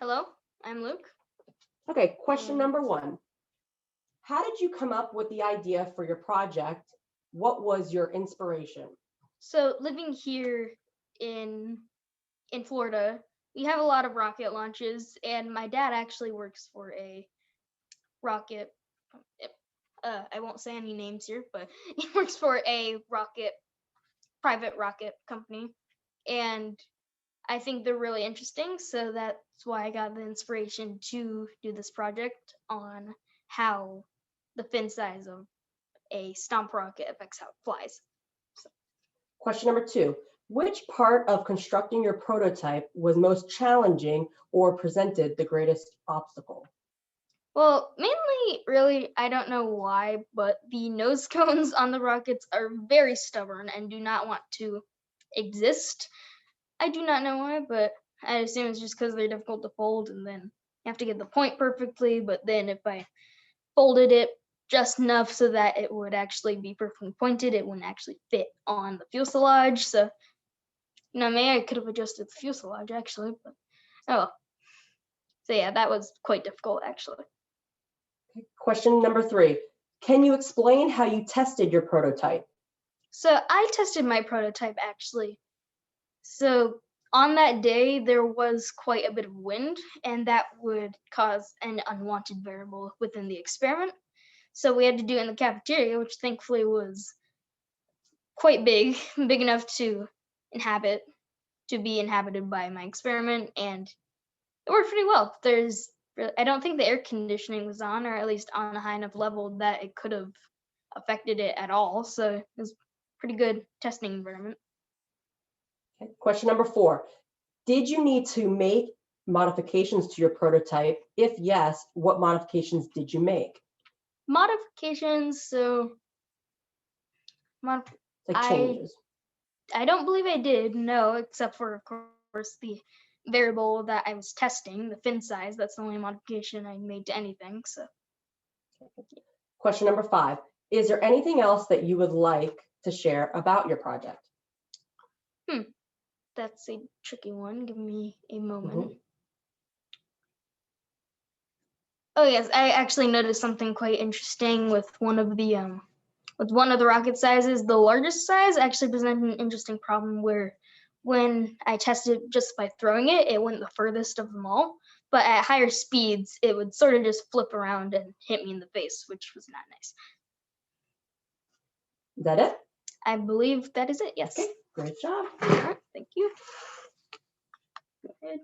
Hello, I'm Luke. Okay, question And number one. How did you come up with the idea for your project? What was your inspiration? so living here in in Florida, we have a lot of rocket launches, and my dad actually works for a rocket. I won't say any names here, but he works for a private rocket company, and I think they're really interesting. So that's why I got the inspiration to do this project on how the fin size of a stomp rocket affects how it flies. Question number two. Which part of constructing your prototype was most challenging or presented the greatest obstacle? Well, mainly, really, I don't know why, but the nose cones on the rockets are very stubborn and do not want to exist. I do not know why, but I assume it's just because they're difficult to fold, and then you have to get the point perfectly. But then if I folded it just enough so that it would actually be perfectly pointed, it wouldn't actually fit on the fuselage. So, maybe I could have adjusted the fuselage actually, but oh well. So yeah, that was quite difficult actually. Question number three. Can you explain how you tested your prototype? So I tested my prototype actually. So on that day, there was quite a bit of wind, and that would cause an unwanted variable within the experiment. So we had to do it in the cafeteria, which thankfully was quite big, big enough inhabit, to be inhabited by my experiment, and it worked pretty well. I don't think the air conditioning was on, or at least on a high enough level that it could have affected it at all. So it was pretty good testing environment. Okay. Question number four. Did you need to make modifications to your prototype? If yes, what modifications did you make? Modifications, so Like I changes. I don't believe I did, no, except for of course the variable that I was testing, the fin size. That's the only modification I made to anything. So Question number five. Is there anything else that you would like to share about your project? that's a tricky one. Give me a moment. Mhm. Oh yes, I actually noticed something quite interesting with one of the rocket sizes. The largest size actually presented an interesting problem where when I tested just by throwing it, it went the furthest of them all. But at higher speeds, it would sort of just flip around and hit me in the face, which was not nice. Is that it? I believe that is it. Yes. Okay, great job. All right, thank you. Go ahead.